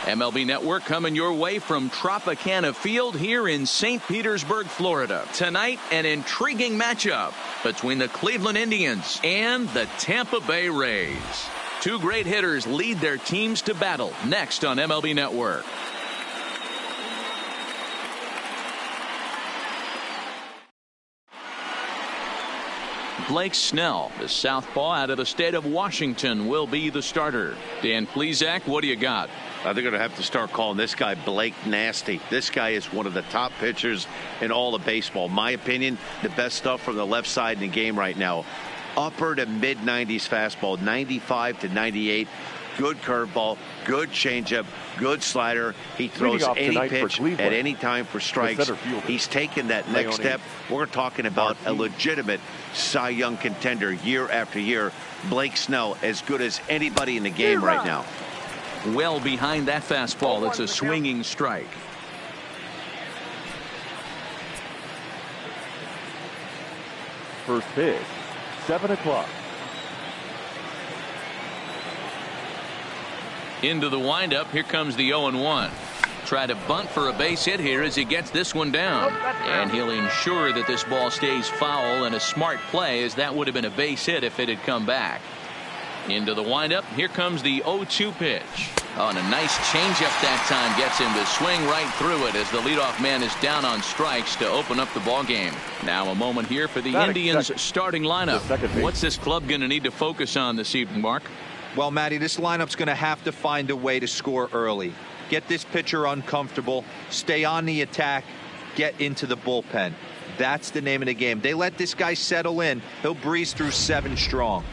MLB Network coming your way from Tropicana Field here in St. Petersburg, Florida. Tonight, an intriguing matchup between the Cleveland Indians and the Tampa Bay Rays. Two great hitters lead their teams to battle next on MLB Network. Blake Snell, the southpaw out of the state of Washington, will be the starter. Dan Plesac, what do you got? They're going to have to start calling this guy Blake Nasty. This guy is one of the top pitchers in all of baseball. My opinion, the best stuff from the left side in the game right now. Upper to mid-90s fastball, 95 to 98. Good curveball, good changeup, good slider. He throws any pitch at any time for strikes. He's taken that next step. We're talking about a legitimate Cy Young contender year after year. Blake Snell, as good as anybody in the game right now. Well behind that fastball, it's a swinging strike. First pitch, 7 o'clock. Into the windup. Here comes the 0-1. Try to bunt for a base hit here as he gets this one down. And he'll ensure that this ball stays foul, and a smart play, as that would have been a base hit if it had come back. Into the windup. Here comes the 0-2 pitch. Oh, and a nice changeup that time gets him to swing right through it as the leadoff man is down on strikes to open up the ball game. Now a moment here for the Indians starting lineup. What's this club going to need to focus on this evening, Mark? Well, Matty, this lineup's going to have to find a way to score early. Get this pitcher uncomfortable, stay on the attack, get into the bullpen. That's the name of the game. They let this guy settle in, he'll breeze through 7 strong.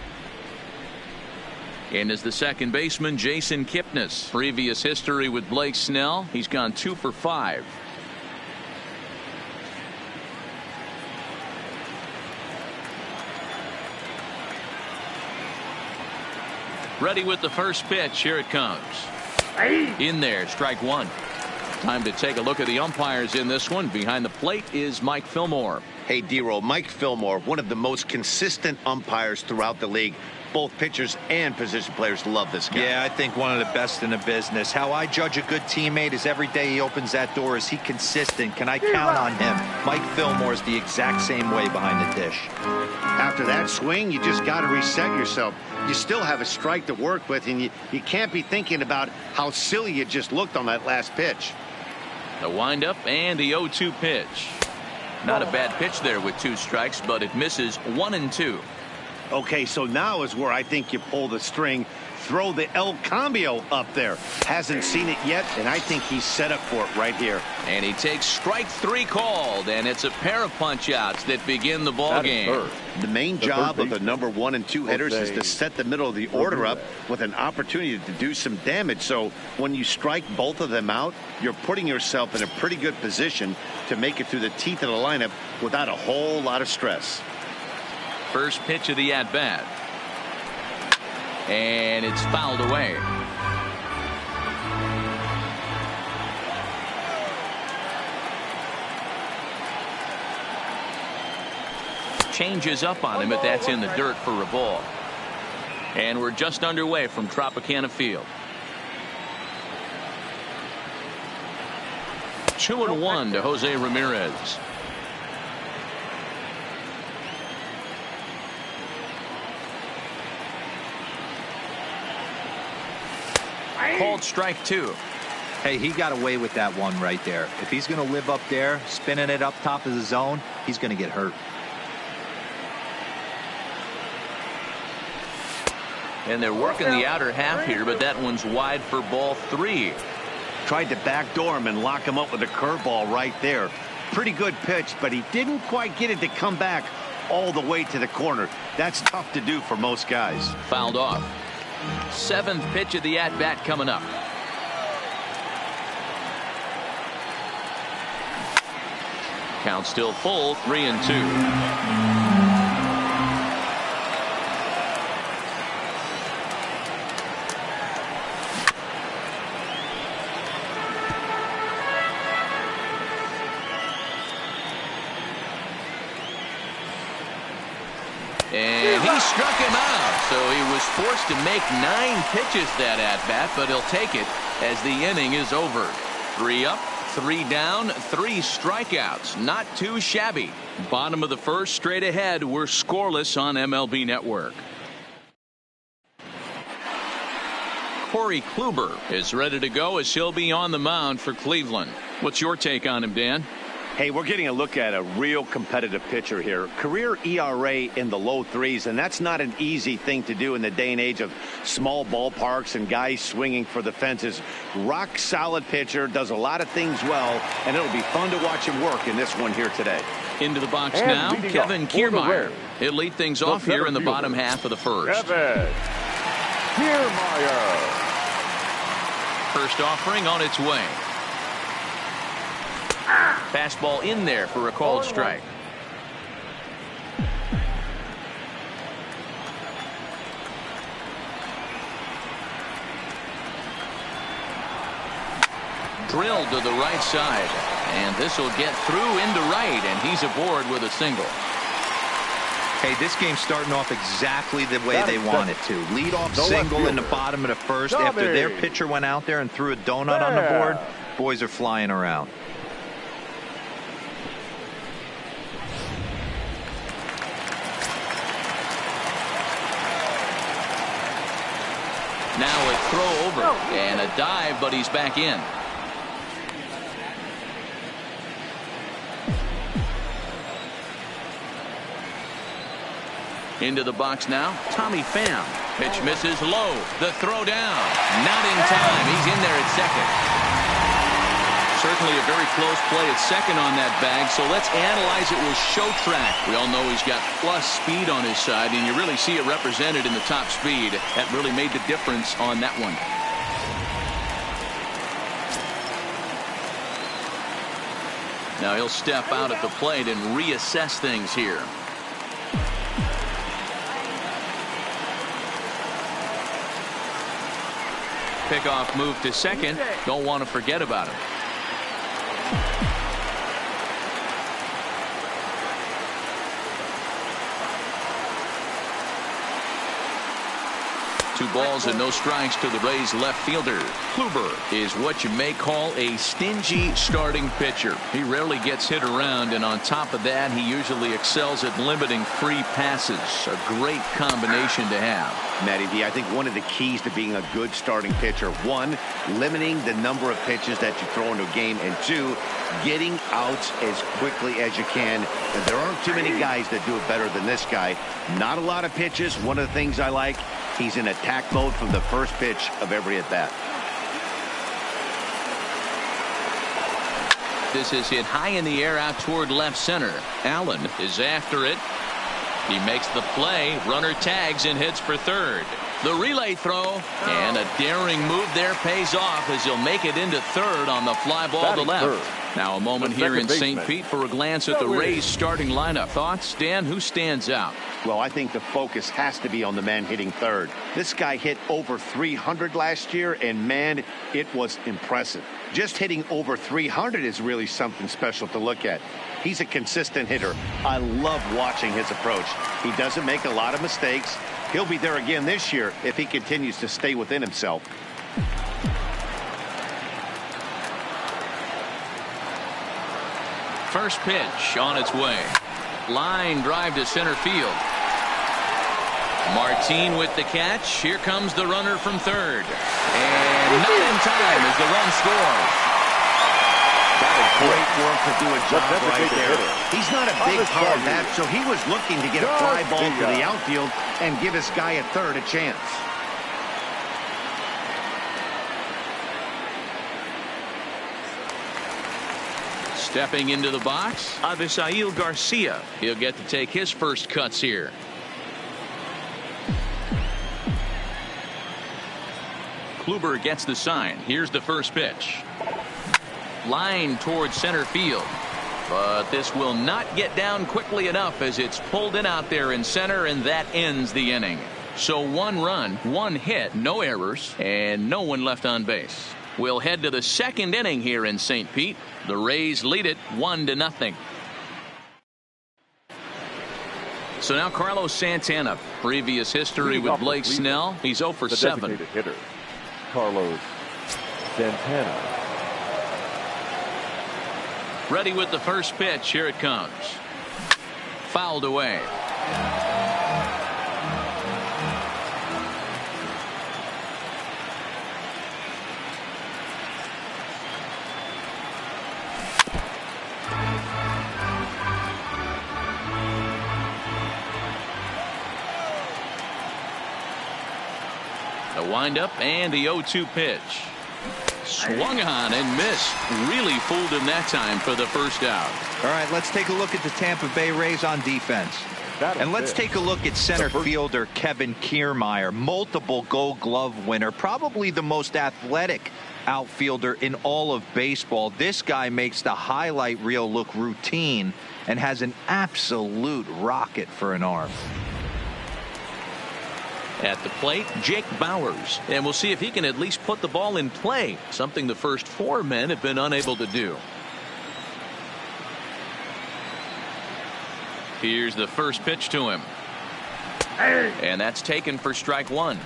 And as the second baseman, Jason Kipnis. Previous history with Blake Snell, he's gone 2 for 5. Ready with the first pitch. Here it comes. In there, strike 1. Time to take a look at the umpires in this one. Behind the plate is Mike Fillmore. Hey, D-Roll, Mike Fillmore, one of the most consistent umpires throughout the league. Both pitchers and position players love this guy. Yeah, I think one of the best in the business. How I judge a good teammate is every day he opens that door. Is he consistent? Can I count on him? Mike Fillmore is the exact same way behind the dish. After that swing, you just got to reset yourself. You still have a strike to work with, and you can't be thinking about how silly you just looked on that last pitch. The windup and the 0-2 pitch. Not a bad pitch there with 2 strikes, but it misses 1 and 2. Okay, so now is where I think you pull the string. Throw the El Cambio up there. Hasn't seen it yet, and I think he's set up for it right here. And he takes strike 3 called, and it's a pair of punch-outs that begin the ball game. The main job of the number 1 and 2 hitters is to set the middle of the order up with an opportunity to do some damage. So when you strike both of them out, you're putting yourself in a pretty good position to make it through the teeth of the lineup without a whole lot of stress. First pitch of the at-bat. And it's fouled away. Changes up on him, but that's in the dirt for a ball. And we're just underway from Tropicana Field. 2-1 to Jose Ramirez. Called strike 2. Hey, he got away with that one right there. If he's going to live up there, spinning it up top of the zone, he's going to get hurt. And they're working the outer half here, but that one's wide for ball 3. Tried to backdoor him and lock him up with a curveball right there. Pretty good pitch, but he didn't quite get it to come back all the way to the corner. That's tough to do for most guys. Fouled off. 7th pitch of the at-bat coming up. Count still full, 3-2. And he struck him out, so he was forced to make 9 pitches that at bat, but he'll take it. as the inning is over. 3 up, 3 down, 3 strikeouts. Not too shabby. Bottom of the first, straight ahead. We're scoreless on MLB Network. Corey Kluber is ready to go as he'll be on the mound for Cleveland. What's your take on him, Dan? Hey, we're getting a look at a real competitive pitcher here. Career ERA in the low 3s, and that's not an easy thing to do in the day and age of small ballparks and guys swinging for the fences. Rock solid pitcher, does a lot of things well, and it'll be fun to watch him work in this one here today. Into the box now, Kevin Kiermaier. He'll lead things off here in the bottom half of the first. Kevin Kiermaier. First offering on its way. Fastball in there for a called strike. Drilled to the right side, and this will get through into right, and he's aboard with a single. Hey, this game's starting off exactly the way they want it to. Lead off single in the bottom of the first. After their pitcher went out there and threw a donut on the board, boys are flying around. Now a throw over and a dive, but he's back in. Into the box now, Tommy Pham. Pitch misses low. The throw down. Not in time. He's in there at second. Certainly a very close play at second on that bag, so let's analyze it with show track. We all know he's got plus speed on his side, and you really see it represented in the top speed. That really made the difference on that one. Now he'll step out at the plate and reassess things here. Pickoff move to second. Don't want to forget about him. Two balls and no strikes to the Rays left fielder. Kluber is what you may call a stingy starting pitcher. He rarely gets hit around, and on top of that, he usually excels at limiting free passes. A great combination to have. Matty V, I think one of the keys to being a good starting pitcher, one, limiting the number of pitches that you throw into a game, and two, getting outs as quickly as you can. And there aren't too many guys that do it better than this guy. Not a lot of pitches. One of the things I like, he's in attack mode from the first pitch of every at bat. This is hit high in the air out toward left center. Allen is after it. He makes the play. Runner tags and hits for third. The relay throw, and a daring move there pays off as he'll make it into third on the fly ball to left. Now a moment here in St. Pete for a glance at the Rays starting lineup. Thoughts, Dan? Who stands out? Well, I think the focus has to be on the man hitting third. This guy hit over 300 last year, and man, it was impressive. Just hitting over 300 is really something special to look at. He's a consistent hitter. I love watching his approach. He doesn't make a lot of mistakes. He'll be there again this year if he continues to stay within himself. First pitch on its way. Line drive to center field. Martin with the catch. Here comes the runner from third. And not in time as the run scores. Great work to do a job right there. He's not a big power bat, so he was looking to get a fly ball to the outfield and give his guy at third a chance. Stepping into the box, Avisail Garcia. He'll get to take his first cuts here. Kluber gets the sign. Here's the first pitch. Line towards center field, but this will not get down quickly enough as it's pulled in out there in center, and that ends the inning. So 1 run, 1 hit, no errors, and no one left on base. We'll head to the second inning here in St. Pete. The Rays lead it 1-0. So now Carlos Santana. Previous history with Blake Snell. He's 0 for 7. Hitter, Carlos Santana. Ready with the first pitch. Here it comes. Fouled away. The windup and the 0-2 pitch. Swung on and missed. Really fooled him that time for the first out. All right, let's take a look at the Tampa Bay Rays on defense. And let's take a look at center fielder Kevin Kiermaier, multiple Gold Glove winner, probably the most athletic outfielder in all of baseball. This guy makes the highlight reel look routine and has an absolute rocket for an arm. At the plate, Jake Bauers, and we'll see if he can at least put the ball in play, something the first four men have been unable to do. Here's the first pitch to him, and that's taken for strike one.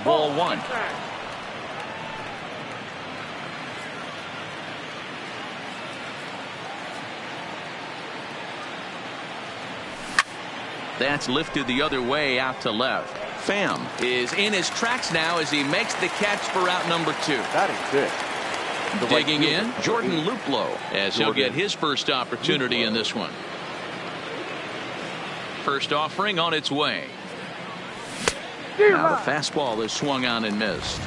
Ball one. That's lifted the other way out to left. Pham is in his tracks now as he makes the catch for route number 2. That is it. Digging in, Jordan Luplow, as he'll get his first opportunity in this one. First offering on its way. Now the fastball is swung on and missed.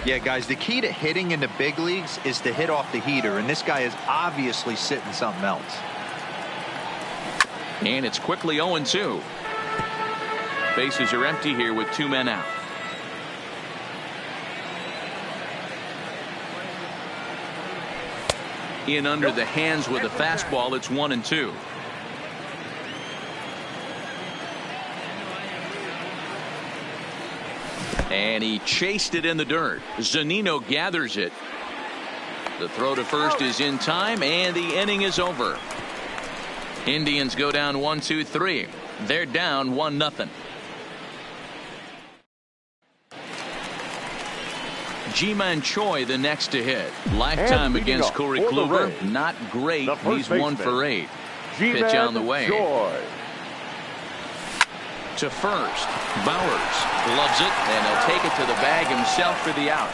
Yeah, guys, the key to hitting in the big leagues is to hit off the heater, and this guy is obviously sitting something else. And it's quickly 0-2. Bases are empty here with 2 men out. In under the hands with a fastball, it's 1-2. And he chased it in the dirt. Zunino gathers it. The throw to first is in time, and the inning is over. Indians go down 1-2-3. They're down 1-0. Ji-Man Choi the next to hit. Lifetime against Corey Kluber. Not great. He's 1 for 8. Pitch on the way. To first. Bauers loves it, and he'll take it to the bag himself for the out.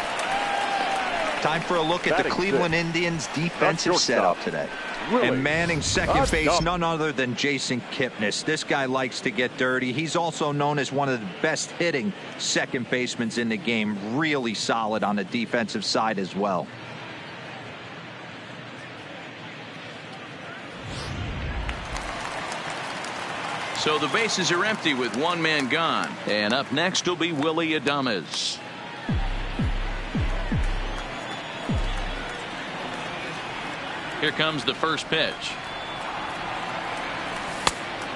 Time for a look at the Cleveland Indians defensive setup today. And manning second base, none other than Jason Kipnis. This guy likes to get dirty. He's also known as one of the best hitting second basemen in the game. Really solid on the defensive side as well. So the bases are empty with 1 man gone. And up next will be Willy Adames. Here comes the first pitch.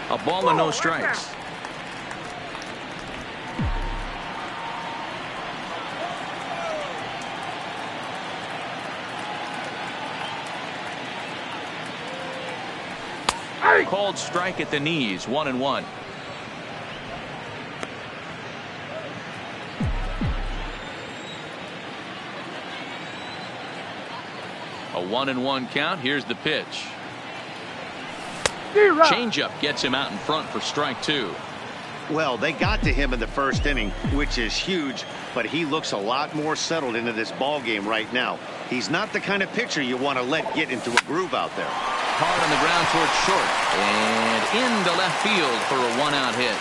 A ball and no strikes. Called strike at the knees. 1-1. A 1-1 count. Here's the pitch. Changeup gets him out in front for strike 2. Well, they got to him in the first inning, which is huge, but he looks a lot more settled into this ball game right now. He's not the kind of pitcher you want to let get into a groove out there. Hard on the ground towards short and into left field for a 1-out hit.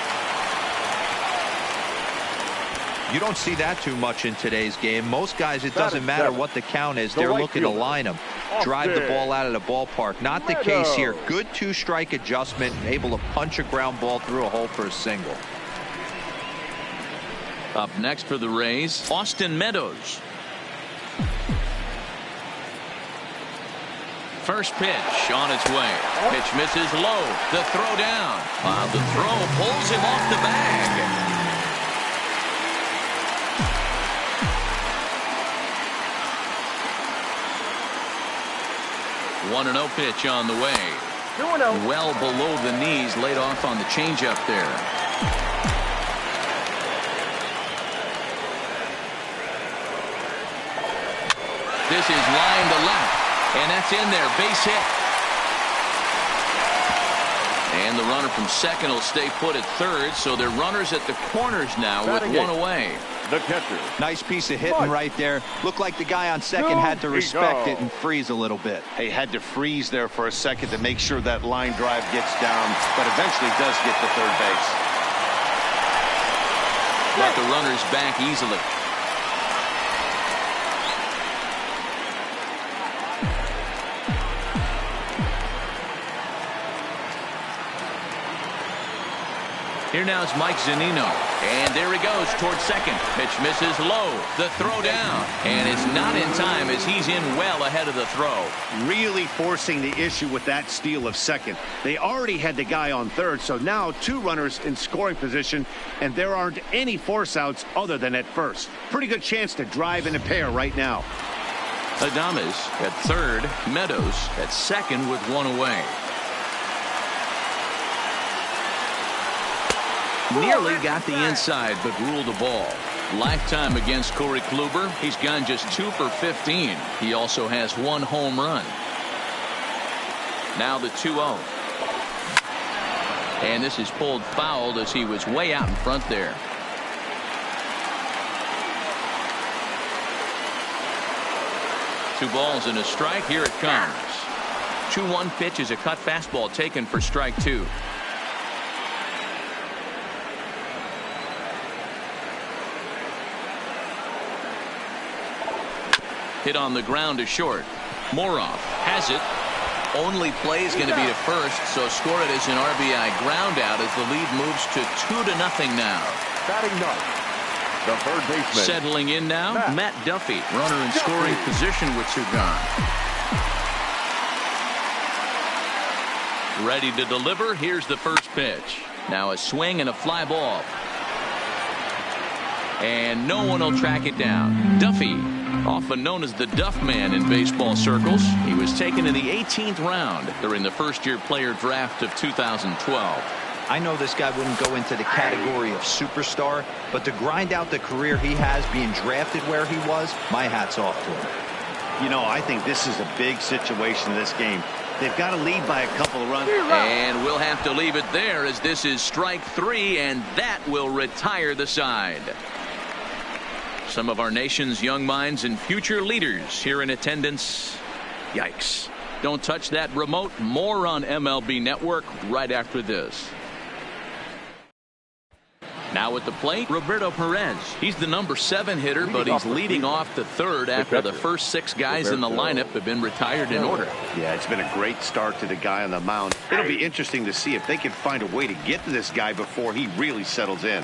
You don't see that too much in today's game. Most guys, it doesn't matter what the count is. They're looking to line them, drive the ball out of the ballpark. Not the case here. Good 2-strike adjustment, able to punch a ground ball through a hole for a single. Up next for the Rays, Austin Meadows. First pitch on its way. Pitch misses low. The throw down. The throw pulls him off the bag. 1-0 pitch on the way. Well below the knees, laid off on the changeup there. This is line to left, and that's in there. Base hit. And the runner from second will stay put at third, so they're runners at the corners now with one away. The catcher. Nice piece of hitting right there. Looked like the guy on second had to respect it and freeze a little bit. He had to freeze there for a second to make sure that line drive gets down, but eventually does get to third base. But the runner's back easily. Here now is Mike Zunino. And there he goes towards second. Pitch misses low. The throw down. And it's not in time as he's in well ahead of the throw. Really forcing the issue with that steal of second. They already had the guy on third, so now two runners in scoring position, and there aren't any force outs other than at first. Pretty good chance to drive in a pair right now. Adames at third. Meadows at second with one away. Nearly got the inside, but ruled a ball. Lifetime against Corey Kluber. He's gone just 2 for 15. He also has one home run. Now the 2-0. And this is pulled fouled as he was way out in front there. Two balls and a strike. Here it comes. 2-1 pitch is a cut fastball taken for strike two. Hit on the ground to short. Moroff has it. Only play is going to be to first, so score it as an RBI ground out as the lead moves to 2-0 now. Batting ninth, the third baseman. Settling in now, Matt Duffy, runner in scoring position with two gone. Ready to deliver. Here's the first pitch. Now a swing and a fly ball. And no one will track it down. Duffy, often known as the Duff Man in baseball circles. He was taken in the 18th round during the first-year player draft of 2012. I know this guy wouldn't go into the category of superstar, but to grind out the career he has being drafted where he was, my hat's off to him. You know, I think this is a big situation in this game. They've got to lead by a couple of runs. And we'll have to leave it there as this is strike three, and that will retire the side. Some of our nation's young minds and future leaders here in attendance. Yikes. Don't touch that remote. More on MLB Network right after this. Now at the plate, Roberto Perez. He's the number 7 hitter, but he's leading off the third after the first 6 guys in the lineup have been retired in order. Yeah, it's been a great start to the guy on the mound. It'll be interesting to see if they can find a way to get to this guy before he really settles in.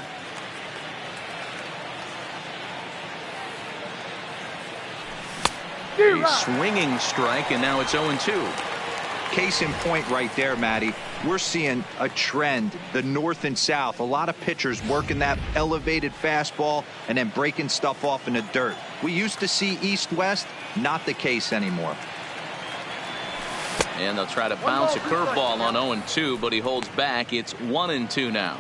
A swinging strike, and now it's 0-2. Case in point right there, Matty. We're seeing a trend, the north and south. A lot of pitchers working that elevated fastball and then breaking stuff off in the dirt. We used to see east-west, not the case anymore. And they'll try to bounce a curveball on 0-2, but he holds back. It's 1-2 now.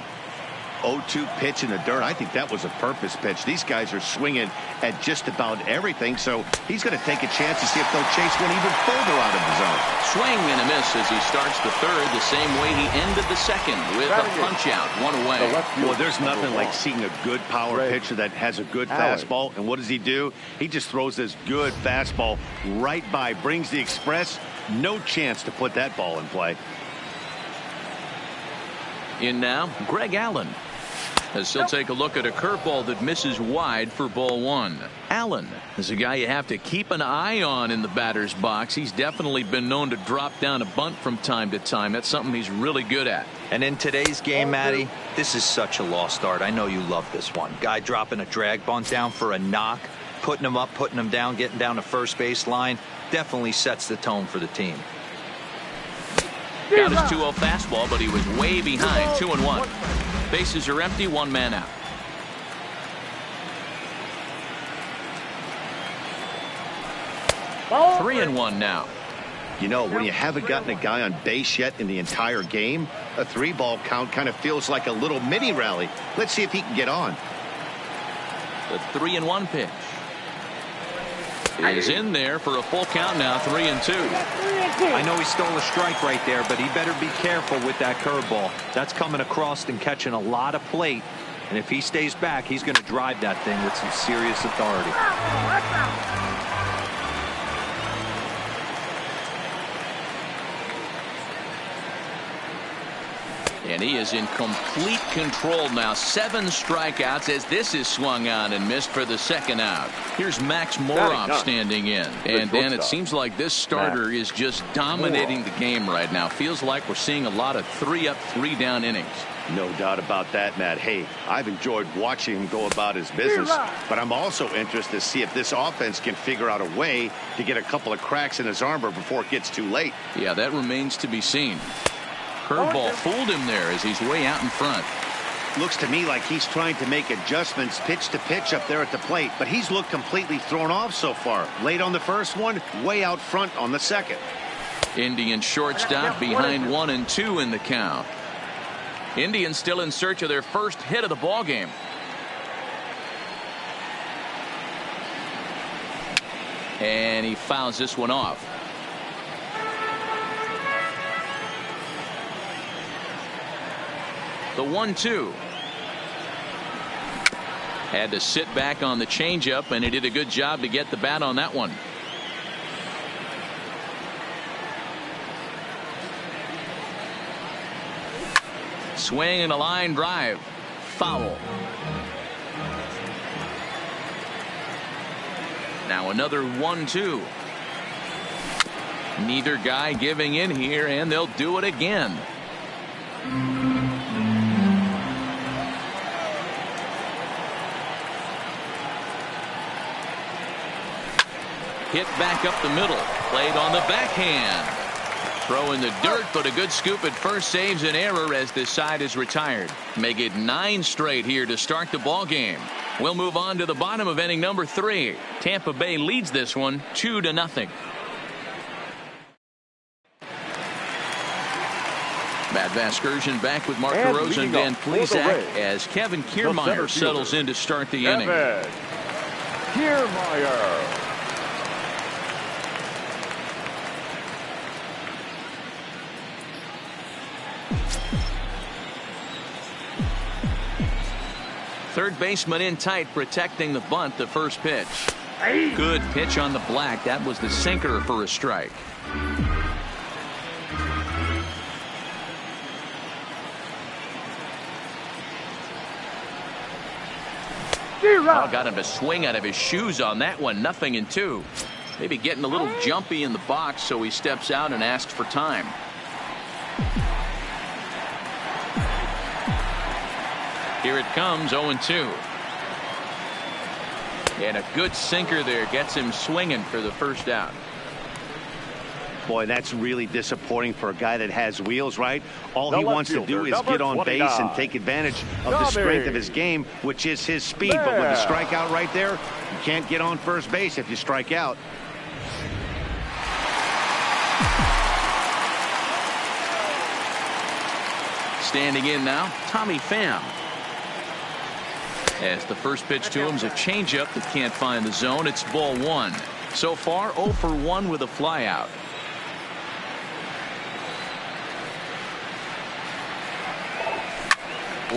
0-2 pitch in the dirt. I think that was a purpose pitch. These guys are swinging at just about everything, so he's going to take a chance to see if they'll chase one even further out of the zone. Swing and a miss as he starts the third the same way he ended the second with a punch out, one away. Well, there's nothing like seeing a good power pitcher that has a good fastball, and what does he do? He just throws this good fastball right by, brings the express. No chance to put that ball in play. In now, Greg Allen, as he'll take a look at a curveball that misses wide for ball one. Allen is a guy you have to keep an eye on in the batter's box. He's definitely been known to drop down a bunt from time to time. That's something he's really good at. And in today's game, Matty, this is such a lost art. I know you love this one. Guy dropping a drag bunt down for a knock, putting him up, putting him down, getting down the first base line. Definitely sets the tone for the team. Got his 2-0 fastball, but he was way behind. 2-1. Bases are empty, one man out. You know, when you haven't gotten a guy on base yet in the entire game, a 3-ball count kind of feels like a little mini rally. Let's see if he can get on. The 3-1 pitch is in there for a full count now. 3-2. I know he stole a strike right there, but he better be careful with that curveball. That's coming across and catching a lot of plate. And if he stays back, he's going to drive that thing with some serious authority. And he is in complete control now. 7 strikeouts as this is swung on and missed for the second out. Here's Max Moroff standing in. And then it seems like this starter is just dominating the game right now. Feels like we're seeing a lot of 3-up, 3-down innings. No doubt about that, Matt. Hey, I've enjoyed watching him go about his business, but I'm also interested to see if this offense can figure out a way to get a couple of cracks in his armor before it gets too late. Yeah, that remains to be seen. Curveball fooled him there as he's way out in front. Looks to me like he's trying to make adjustments pitch to pitch up there at the plate, but he's looked completely thrown off so far. Late on the first one, way out front on the second. Indian shortstop behind 1-2 in the count. Indians still in search of their first hit of the ball game. And he fouls this one off. The 1-2. Had to sit back on the changeup, and he did a good job to get the bat on that one. Swing and a line drive. Foul. Now another 1-2. Neither guy giving in here, and they'll do it again. Hit back up the middle. Played on the backhand. Throw in the dirt, but a good scoop at first saves an error as this side is retired. Make it 9 straight here to start the ball game. We'll move on to the bottom of inning number 3. Tampa Bay leads this one 2-0. Matt Vasgersian back with Mark DeRosa and Dan Plesac as Kevin Kiermaier settles in to start the inning. Kiermaier. Third baseman in tight, protecting the bunt. The first pitch. Good pitch on the black. That was the sinker for a strike. Got him to swing out of his shoes on that one. 0-2. Maybe getting a little jumpy in the box, so he steps out and asks for time. Here it comes, 0-2. And a good sinker there gets him swinging for the first out. Boy, that's really disappointing for a guy that has wheels, right? All he wants to do is get on base and take advantage of the strength of his game, which is his speed. But with the strikeout right there, you can't get on first base if you strike out. Standing in now, Tommy Pham. As the first pitch to him is a changeup that can't find the zone. It's ball 1. So far 0 for 1 with a flyout.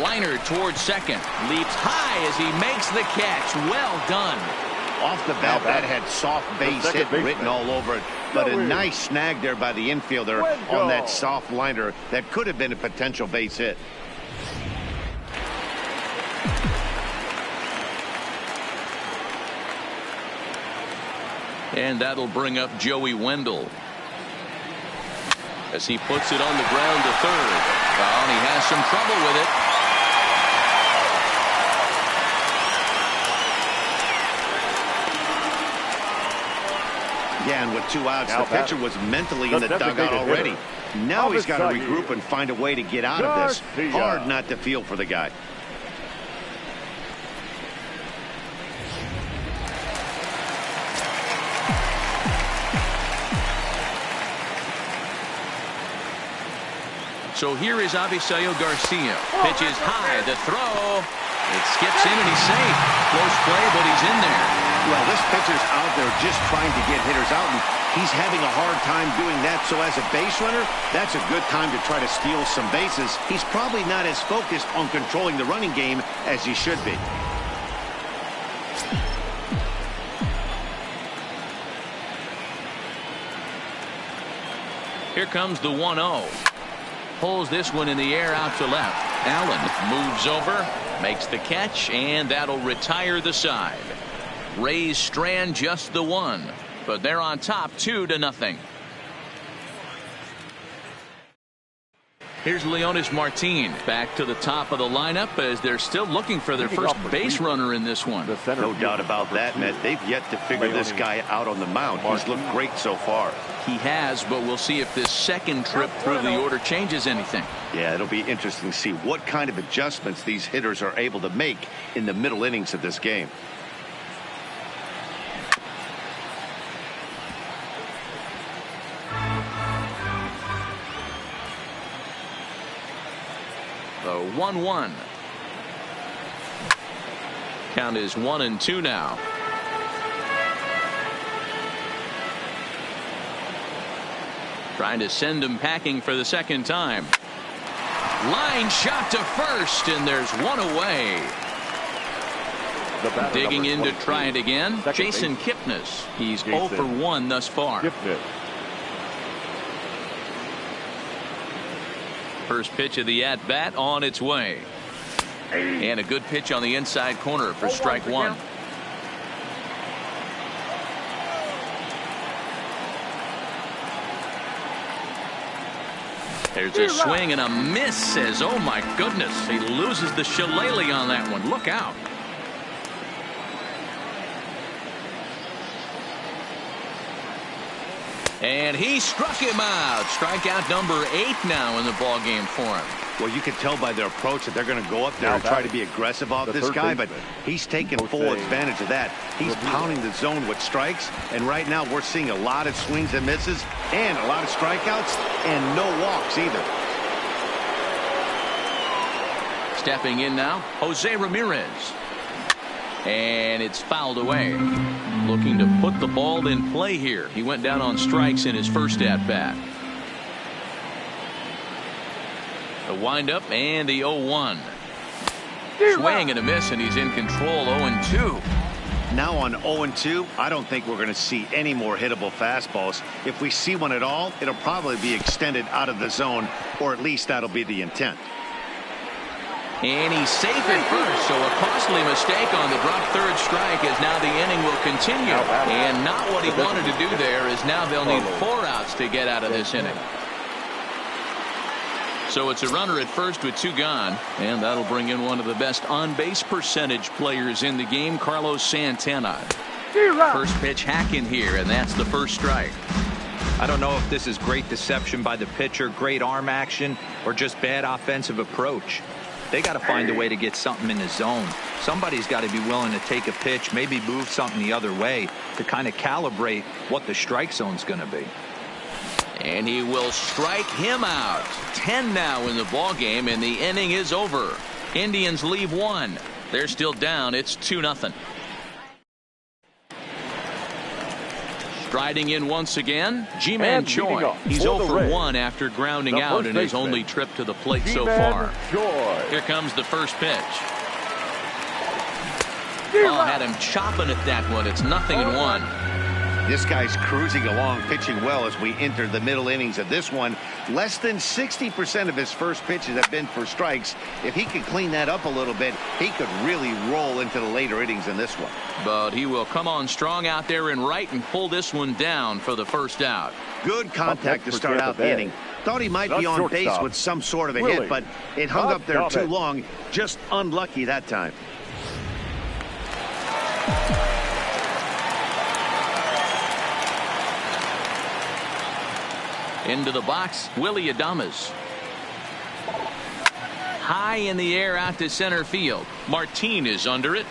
Liner towards second. Leaps high as he makes the catch. Well done. Off the bat, that had soft base hit written all over it. But a nice snag there by the infielder on that soft liner that could have been a potential base hit. And that'll bring up Joey Wendell as he puts it on the ground to third. Well, and he has some trouble with it. Yeah, and with 2 outs, the pitcher was mentally in the dugout already. Now he's got to regroup and find a way to get out of this. Hard not to feel for the guy. So here is Avisail Garcia. Pitch is high. The throw. It skips in and he's safe. Close play, but he's in there. Well, this pitcher's out there just trying to get hitters out, and he's having a hard time doing that. So as a base runner, that's a good time to try to steal some bases. He's probably not as focused on controlling the running game as he should be. Here comes the 1-0. Pulls this one in the air out to left. Allen moves over, makes the catch, and that'll retire the side. Rays strand just the one, but they're on top 2-0. Here's Leonis Martin back to the top of the lineup as they're still looking for their first base runner in this one. No doubt about that, Matt. They've yet to figure this guy out on the mound. He's looked great so far. He has, but we'll see if this second trip through the order changes anything. Yeah, it'll be interesting to see what kind of adjustments these hitters are able to make in the middle innings of this game. The 1-1. Count is 1-2 now. Trying to send him packing for the second time. Line shot to first, and there's one away. Digging in to try it again, Jason Kipnis. He's 0 for 1 thus far. First pitch of the at-bat on its way. And a good pitch on the inside corner for strike one. There's a swing and a miss as, oh my goodness, he loses the shillelagh on that one. Look out. And he struck him out. Strikeout number 8 now in the ball game for him. Well, you can tell by their approach that they're going to go up there and try to be aggressive off this guy, but he's taking full advantage of that. He's pounding the zone with strikes, and right now we're seeing a lot of swings and misses and a lot of strikeouts and no walks either. Stepping in now, Jose Ramirez. And it's fouled away. Looking to put the ball in play here. He went down on strikes in his first at-bat. The windup and the 0-1. Swing and a miss, and he's in control. 0-2. Now on 0-2, I don't think we're going to see any more hittable fastballs. If we see one at all, it'll probably be extended out of the zone, or at least that'll be the intent. And he's safe at first, so a costly mistake on the drop third strike as now the inning will continue. And not what he wanted to do there, is now they'll need 4 outs to get out of this inning. So it's a runner at first with 2 gone, and that'll bring in one of the best on-base percentage players in the game, Carlos Santana. First pitch hack in here, and that's the first strike. I don't know if this is great deception by the pitcher, great arm action, or just bad offensive approach. They got to find a way to get something in the zone. Somebody's got to be willing to take a pitch, maybe move something the other way to kind of calibrate what the strike zone's going to be. And he will strike him out. 10 now in the ball game, and the inning is over. Indians leave 1. They're still down. It's 2-0. Striding in once again, Ji-Man Choi. He's 0 for 1 after grounding out in his only trip to the plate so far. Here comes the first pitch. Oh, had him chopping at that one. It's 0-1. This guy's cruising along, pitching well as we enter the middle innings of this one. Less than 60% of his first pitches have been for strikes. If he could clean that up a little bit, he could really roll into the later innings in this one. But he will come on strong out there in right and pull this one down for the first out. Good contact to start out the inning. Thought he might be on base with some sort of a hit, but it hung up there too long. Just unlucky that time. Into the box, Willie Adames. High in the air out to center field. Martin is under it.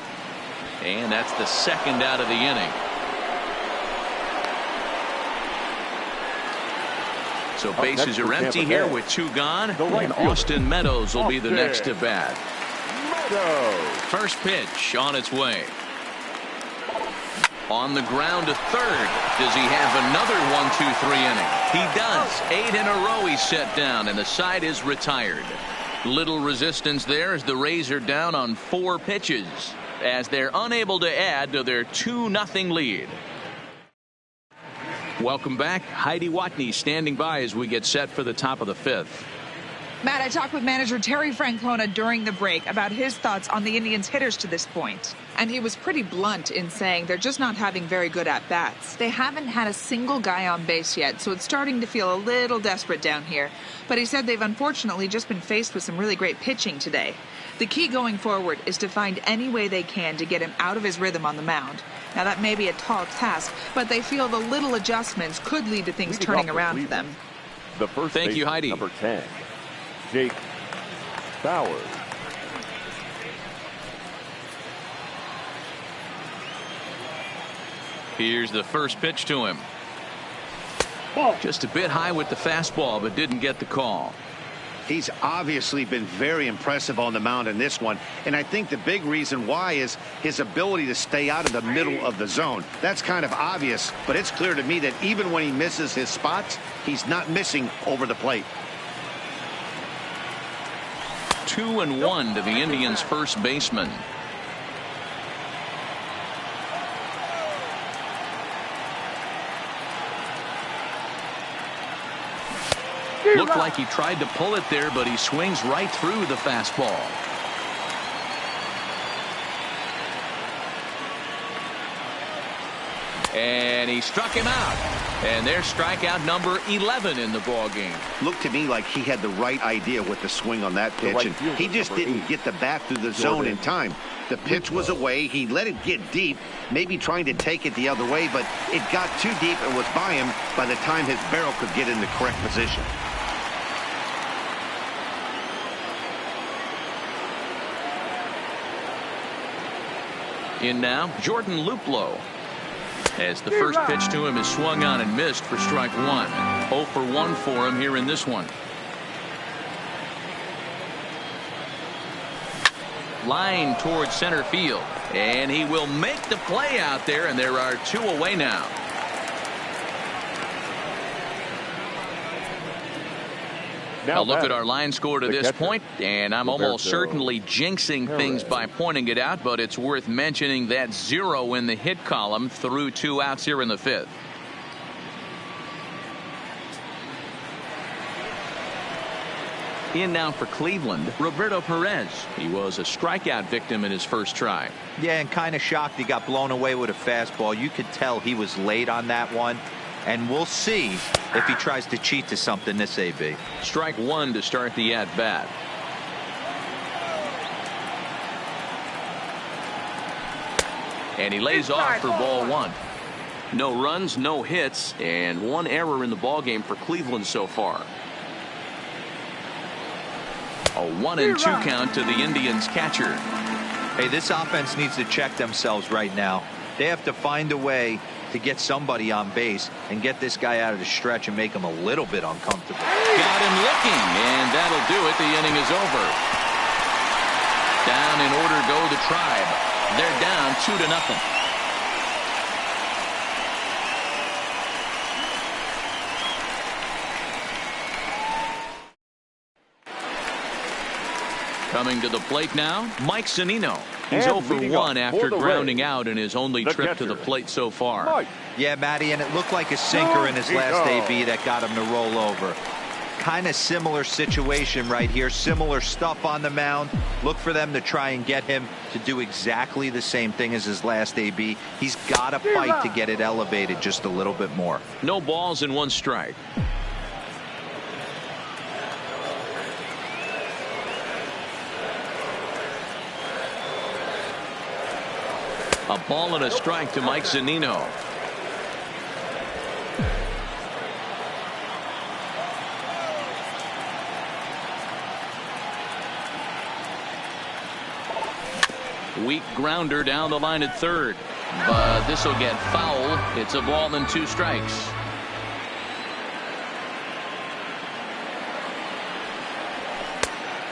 And that's the second out of the inning. So bases are empty here with 2 gone, and Austin Meadows will be the next to bat. First pitch on its way. On the ground to third. Does he have another 1-2-3 inning? He does. 8 in a row he's set down, and the side is retired. Little resistance there as the Rays are down on 4 pitches as they're unable to add to their 2-0 lead. Welcome back. Heidi Watney standing by as we get set for the top of the 5th. Matt, I talked with manager Terry Francona during the break about his thoughts on the Indians' hitters to this point. And he was pretty blunt in saying they're just not having very good at-bats. They haven't had a single guy on base yet, so it's starting to feel a little desperate down here. But he said they've unfortunately just been faced with some really great pitching today. The key going forward is to find any way they can to get him out of his rhythm on the mound. Now, that may be a tall task, but they feel the little adjustments could lead to things turning around for them. The first Thank you, Heidi. Number 10, Jake Bauers. Here's the first pitch to him. Just a bit high with the fastball, but didn't get the call. He's obviously been very impressive on the mound in this one, and I think the big reason why is his ability to stay out of the middle of the zone. That's kind of obvious, but it's clear to me that even when he misses his spots, he's not missing over the plate. 2-1 to the Indians' first baseman. Looked like he tried to pull it there, but he swings right through the fastball. And he struck him out. And there's strikeout number 11 in the ball game. Looked to me like he had the right idea with the swing on that pitch, and he just didn't get the bat through the zone in time. The pitch was away. He let it get deep, maybe trying to take it the other way, but it got too deep and was by him by the time his barrel could get in the correct position. In now, Jordan Luplow. As the first pitch to him is swung on and missed for strike 1. 0 for 1 for him here in this one. Line towards center field. And he will make the play out there, and there are 2 away now. Now look at our line score to this point, and I'm almost certainly jinxing things by pointing it out, but it's worth mentioning that 0 in the hit column through 2 outs here in the 5th. In now for Cleveland, Roberto Perez. He was a strikeout victim in his first try. Yeah, and kind of shocked he got blown away with a fastball. You could tell he was late on that one. And we'll see if he tries to cheat to something this AB. Strike 1 to start the at-bat. And he lays off for ball 1. No runs, no hits, and 1 error in the ballgame for Cleveland so far. A 1-2 count to the Indians catcher. Hey, this offense needs to check themselves right now. They have to find a way to get somebody on base and get this guy out of the stretch and make him a little bit uncomfortable. Got him looking, and that'll do it. The inning is over. Down in order go the Tribe. They're down 2-0. Coming to the plate now, Mike Zunino. He's 0 for 1 after grounding out in his only trip to the plate so far. Yeah, Matty, and it looked like a sinker in his last AB that got him to roll over. Kind of similar situation right here. Similar stuff on the mound. Look for them to try and get him to do exactly the same thing as his last AB. He's got to fight to get it elevated just a little bit more. No balls and 1 strike. A ball and a strike to Mike Zunino. Weak grounder down the line at third, but this will get foul. It's a ball and 2 strikes.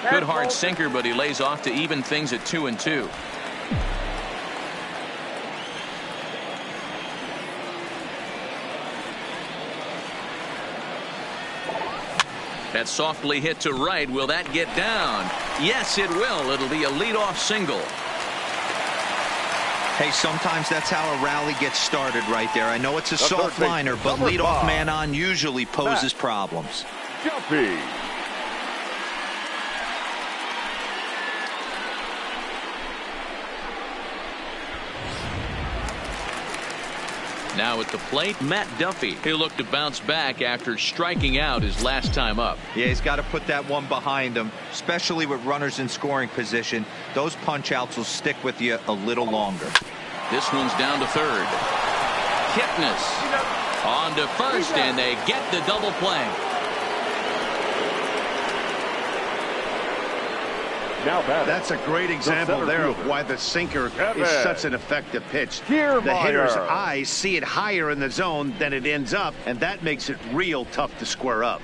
Good hard sinker, but he lays off to even things at 2-2. That softly hit to right. Will that get down? Yes, it will. It'll be a leadoff single. Hey, sometimes that's how a rally gets started right there. I know it's a soft liner, but leadoff man on usually poses problems. Jumpy. Now at the plate, Matt Duffy. He'll look to bounce back after striking out his last time up. Yeah, he's got to put that one behind him, especially with runners in scoring position. Those punch-outs will stick with you a little longer. This one's down to third. Kipnis on to first, and they get the double play. Now that's a great example there of why the sinker is such an effective pitch. The hitter's eyes see it higher in the zone than it ends up, and that makes it real tough to square up.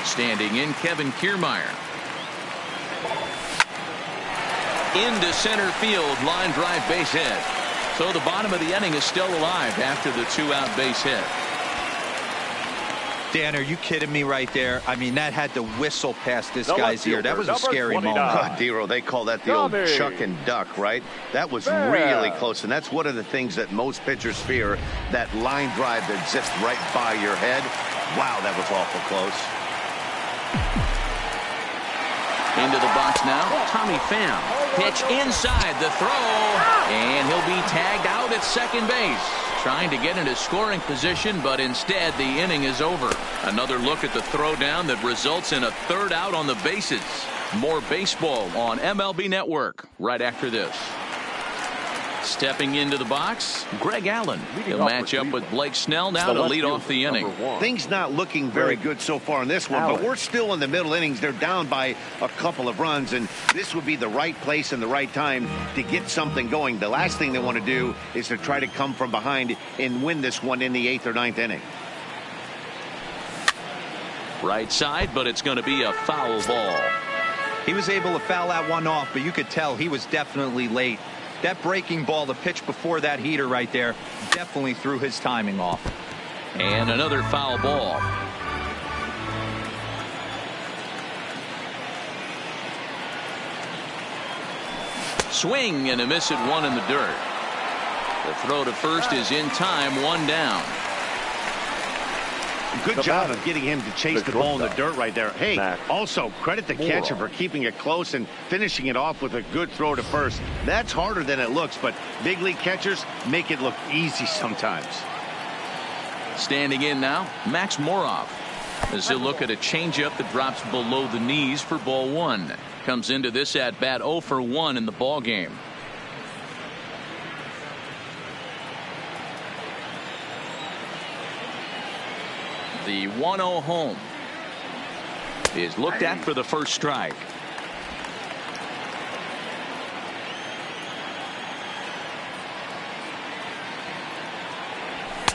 Standing in, Kevin Kiermaier. Into center field, line drive base hit. So the bottom of the inning is still alive after the 2-out base hit. Dan, are you kidding me right there? I mean, that had to whistle past this guy's ear. That was a scary moment. Dero, they call that the old chuck and duck, right? That was really close, and that's one of the things that most pitchers fear, that line drive that zips right by your head. Wow, that was awful close. Into the box now, Tommy Pham. Pitch inside the throw, and he'll be tagged out at second base. Trying to get into scoring position, but instead the inning is over. Another look at the throwdown that results in a third out on the bases. More baseball on MLB Network right after this. Stepping into the box, Greg Allen. He'll match up with Blake Snell now to lead off the inning. Things not looking very good so far in this one, but we're still in the middle innings. They're down by a couple of runs, and this would be the right place and the right time to get something going. The last thing they want to do is to try to come from behind and win this one in the 8th or 9th inning. Right side, but it's going to be a foul ball. He was able to foul that one off, but you could tell he was definitely late. That breaking ball, the pitch before that heater right there, definitely threw his timing off. And another foul ball. Swing and a miss at one in the dirt. The throw to first is in time, one down. Good job of getting him to chase the ball in the dirt right there. Hey, also credit the catcher for keeping it close and finishing it off with a good throw to first. That's harder than it looks, but big league catchers make it look easy sometimes. Standing in now, Max Moroff. As he'll look at a changeup that drops below the knees for ball one. Comes into this at bat 0 for 1 in the ball game. The 1-0 home is looked at for the first strike.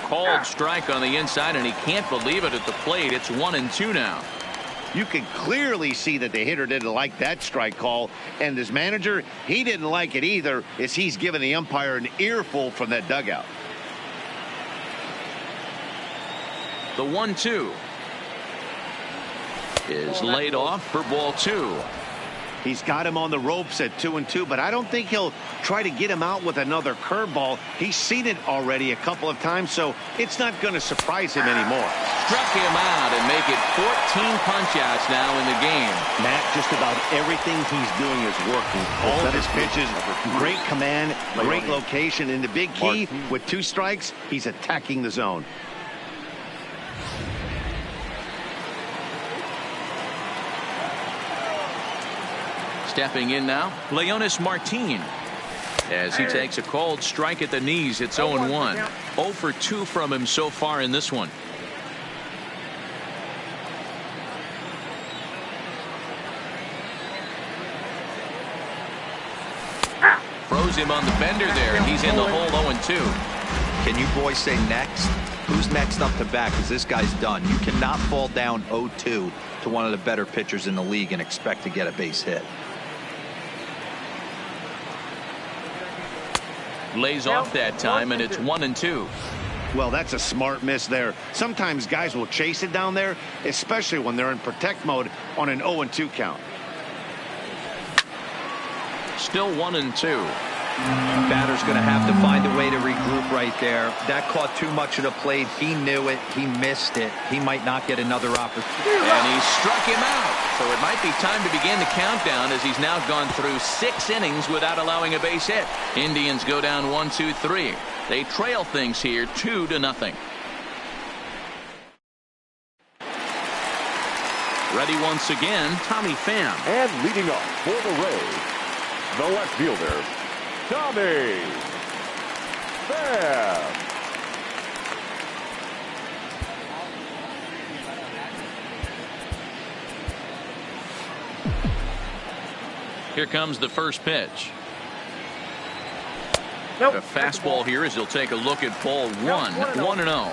Called strike on the inside, and he can't believe it at the plate. It's 1-2 now. You can clearly see that the hitter didn't like that strike call, and his manager, he didn't like it either, as he's giving the umpire an earful from that dugout. The 1-2 is laid off for ball two. He's got him on the ropes at 2-2, but I don't think he'll try to get him out with another curveball. He's seen it already a couple of times, so it's not going to surprise him anymore. Struck him out and make it 14 punch-outs now in the game. Matt, just about everything he's doing is working. All of his pitches, great command, great location, and the big key, with 2 strikes, he's attacking the zone. Stepping in now, Leonis Martin. As he takes a called strike at the knees, it's 0-1. 0 for 2 from him so far in this one. Froze him on the bender there, and he's in the hole 0-2. Can you boys say next? who's next up to bat, because this guy's done. You cannot fall down 0-2 to one of the better pitchers in the league and expect to get a base hit. Lays off that time, and it's 1-2. Well, that's a smart miss there. Sometimes guys will chase it down there, especially when they're in protect mode on an 0-2 count. Still 1-2. Batter's going to have to find a way to regroup right there. That caught too much of the plate. He knew it. He missed it. He might not get another opportunity. And he struck him out. So it might be time to begin the countdown, as he's now gone through 6 innings without allowing a base hit. Indians go down 1-2-3. They trail things here 2-0. Ready once again, Tommy Pham. And leading off for the Rays, the left fielder, Tommy Pham. Here comes the first pitch. Nope. A fastball here as he'll take a look at ball 1. 1-0.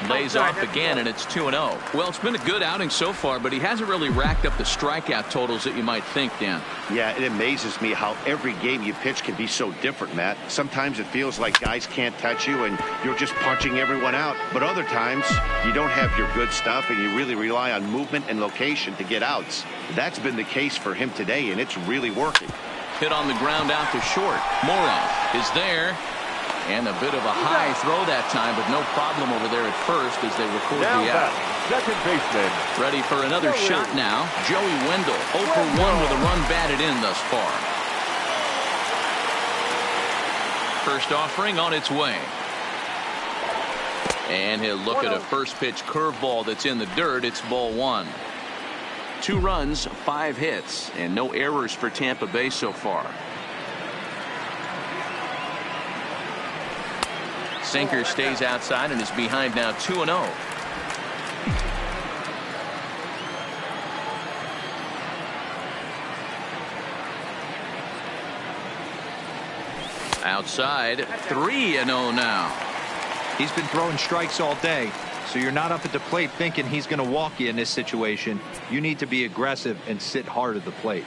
Lays off again, and it's 2-0. Well, it's been a good outing so far, but he hasn't really racked up the strikeout totals that you might think, Dan. Yeah, it amazes me how every game you pitch can be so different, Matt. Sometimes it feels like guys can't touch you and you're just punching everyone out. But other times you don't have your good stuff and you really rely on movement and location to get outs. That's been the case for him today, and it's really working. Hit on the ground out to short. Morov is there. And a bit of a high throw that time, but no problem over there at first as they record the out. Second baseman. Ready for another shot now. Joey Wendell, 0 for 1 with a run batted in thus far. First offering on its way. And he'll look at a first pitch curveball that's in the dirt. It's ball 1. 2 runs, 5 hits, and no errors for Tampa Bay so far. Sinker stays outside and is behind now 2-0. Outside, 3-0 now. He's been throwing strikes all day, so you're not up at the plate thinking he's going to walk you in this situation. You need to be aggressive and sit hard at the plate.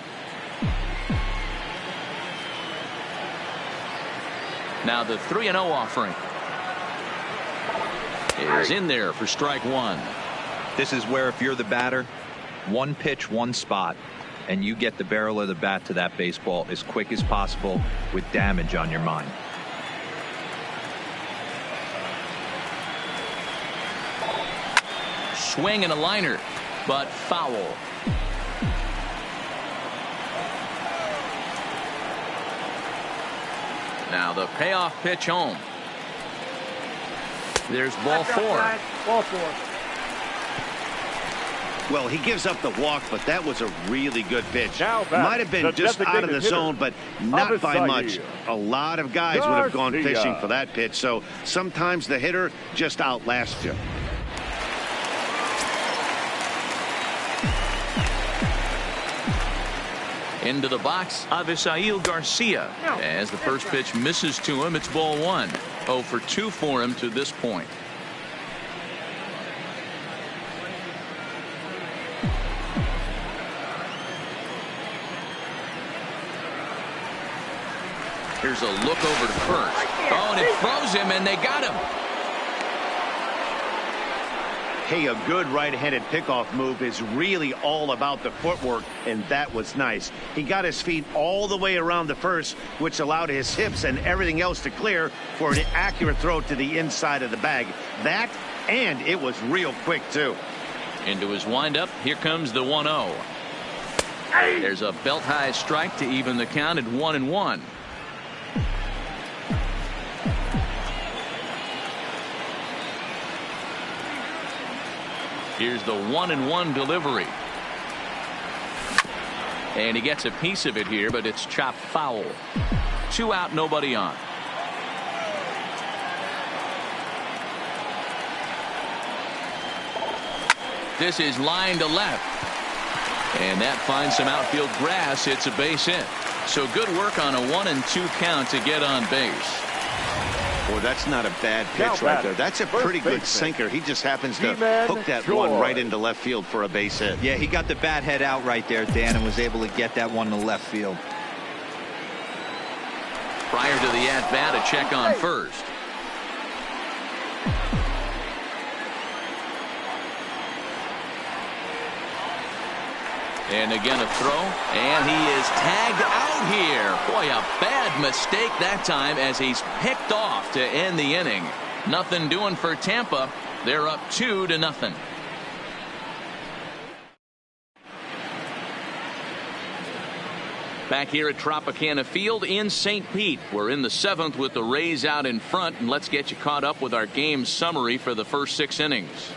Now the 3-0 offering is in there for strike 1. This is where, if you're the batter, one pitch, one spot, and you get the barrel of the bat to that baseball as quick as possible with damage on your mind. Swing and a liner, but foul. Now the payoff pitch home. There's ball 4. Ball 4. Well, he gives up the walk, but that was a really good pitch. Now back, might have been just out of the zone, but not by much. A lot of guys would have gone fishing for that pitch, so sometimes the hitter just outlasts you. Into the box, Avisail Garcia. As the first pitch misses to him, it's ball 1. 0 for 2 for him to this point. Here's a look over to first. Oh, and it froze him, and they got him. Hey, a good right-handed pickoff move is really all about the footwork, and that was nice. He got his feet all the way around the first, which allowed his hips and everything else to clear for an accurate throw to the inside of the bag. That, and it was real quick, too. Into his windup, here comes the 1-0. There's a belt-high strike to even the count at 1-1. Here's the 1-1 delivery. And he gets a piece of it here, but it's chopped foul. 2 out, nobody on. This is line to left. And that finds some outfield grass. It's a base hit. So good work on a 1-2 count to get on base. Boy, that's not a bad pitch right there. That's a pretty good sinker. He just happens to hook that one right into left field for a base hit. Yeah, he got the bat head out right there, Dan, and was able to get that one to left field. Prior to the at-bat, a check on first. And again a throw, and he is tagged out here. Boy, a bad mistake that time as he's picked off to end the inning. Nothing doing for Tampa. They're up 2-0. Back here at Tropicana Field in St. Pete. We're in the 7th with the Rays out in front, and let's get you caught up with our game summary for the first 6 innings.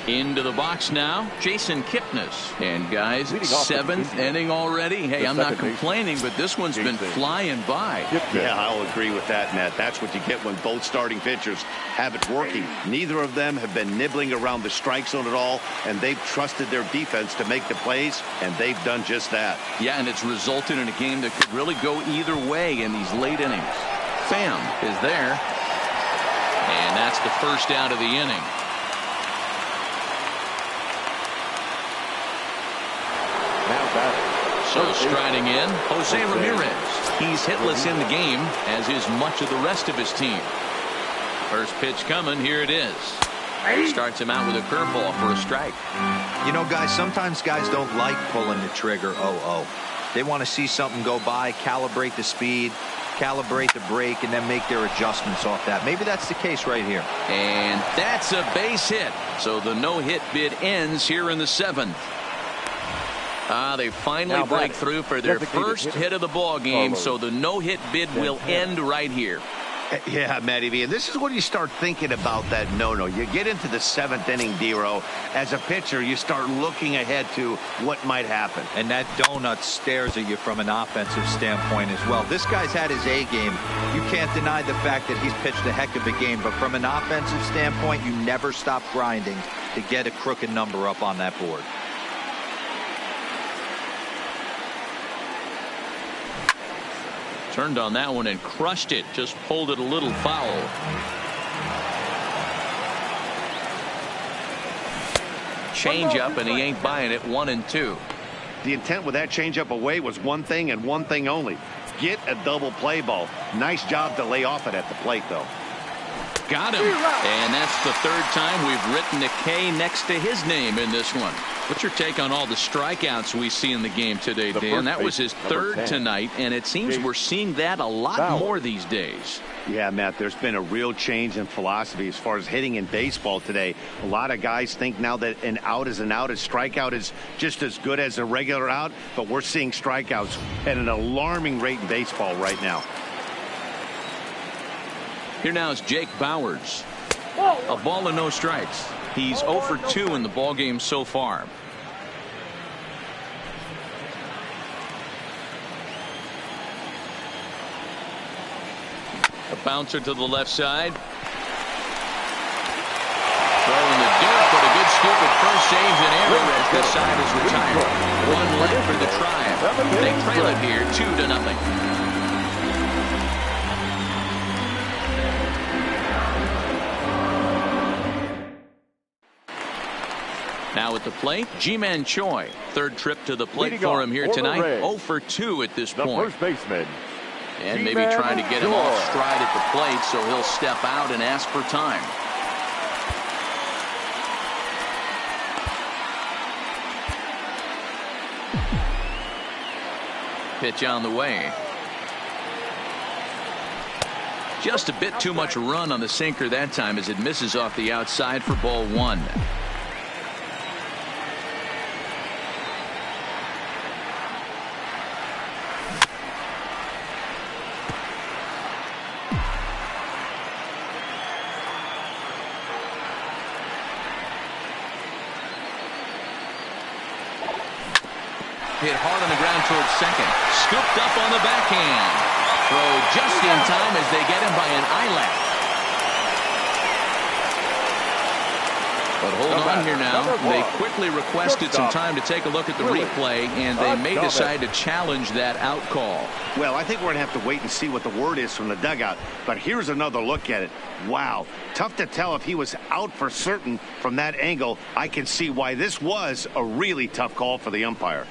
Into the box now, Jason Kipnis. And guys, 7th inning already. Hey, I'm not complaining, but this one's been flying by. Yeah, I'll agree with that, Matt. That's what you get when both starting pitchers have it working. Neither of them have been nibbling around the strike zone at all, and they've trusted their defense to make the plays, and they've done just that. Yeah, and it's resulted in a game that could really go either way in these late innings. Pham is there, and that's the first out of the inning. So striding in, Jose Ramirez. He's hitless in the game, as is much of the rest of his team. First pitch coming, here it is. Starts him out with a curveball for a strike. You know, guys, sometimes guys don't like pulling the trigger 0-0. They want to see something go by, calibrate the speed, calibrate the break, and then make their adjustments off that. Maybe that's the case right here. And that's a base hit. So the no-hit bid ends here in the 7th. They finally break through for their first hit of the ball game, so the no-hit bid will end right here. Yeah, Matty V, and this is when you start thinking about that no-no. You get into the 7th inning, D-Row. As a pitcher, you start looking ahead to what might happen. And that donut stares at you from an offensive standpoint as well. This guy's had his A game. You can't deny the fact that he's pitched a heck of a game, but from an offensive standpoint, you never stop grinding to get a crooked number up on that board. Turned on that one and crushed it. Just pulled it a little foul. Change up, and he ain't buying it. 1-2. The intent with that changeup away was one thing and one thing only. Get a double play ball. Nice job to lay off it at the plate, though. Got him. And that's the 3rd time we've written a K next to his name in this one. What's your take on all the strikeouts we see in the game today, Dan? That was his 3rd tonight, and it seems we're seeing that a lot more these days. Yeah, Matt, there's been a real change in philosophy as far as hitting in baseball today. A lot of guys think now that an out is an out. A strikeout is just as good as a regular out, but we're seeing strikeouts at an alarming rate in baseball right now. Here now is Jake Bowers. A ball and no strikes. He's 0 for 2 in the ballgame so far. A bouncer to the left side. Throwing the dirt, but a good scoop at first, saves an error as this side is retired. 1 left for the Tribe. They trail it here 2-0. Now at the plate, Ji-Man Choi. 3rd trip to the plate for him here tonight. 0 for 2 at this point. First baseman. And maybe trying to get him off stride at the plate, so he'll step out and ask for time. Pitch on the way. Just a bit too much run on the sinker that time as it misses off the outside for ball 1. Hit hard on the ground towards second. Scooped up on the backhand. Throw just in time as they get him by an But hold on here now. They quickly requested some time to take a look at the replay, and they may decide to challenge that out call. Well, I think we're going to have to wait and see what the word is from the dugout. But here's another look at it. Wow. Tough to tell if he was out for certain from that angle. I can see why this was a really tough call for the umpire.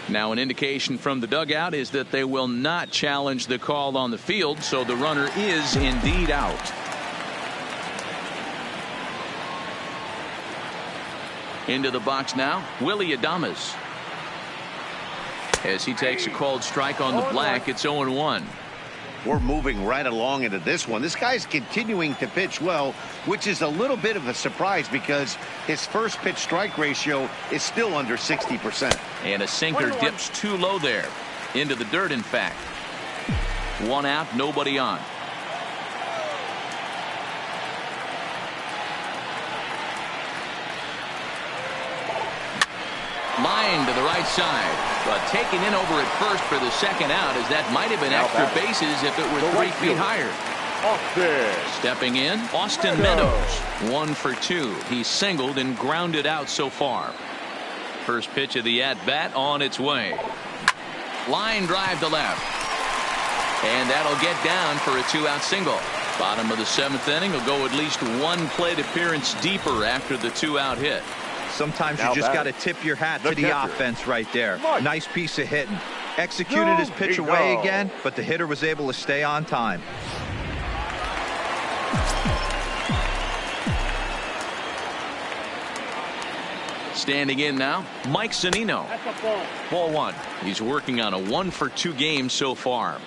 Now, an indication from the dugout is that they will not challenge the call on the field, so the runner is indeed out. Into the box now, Willie Adames. As he takes a called strike on the black, it's 0-1. We're moving right along into this one. This guy's continuing to pitch well, which is a little bit of a surprise because his first pitch strike ratio is still under 60%. And a sinker dips too low there. Into the dirt, in fact. One out, nobody on. Line to the right side. But taken in over at first for the second out, as that might have been extra bases if it were 3 feet higher. Stepping in, Austin Meadows. 1 for 2. He's singled and grounded out so far. First pitch of the at-bat on its way. Line drive to left. And that'll get down for a 2-out single. Bottom of the 7th inning will go at least 1 plate appearance deeper after the 2-out hit. Sometimes you just got to tip your hat to the offense right there. Nice piece of hitting. Executed his pitch away again, but the hitter was able to stay on time. Standing in now, Mike Zunino. Ball 1. He's working on a 1 for 2 game so far.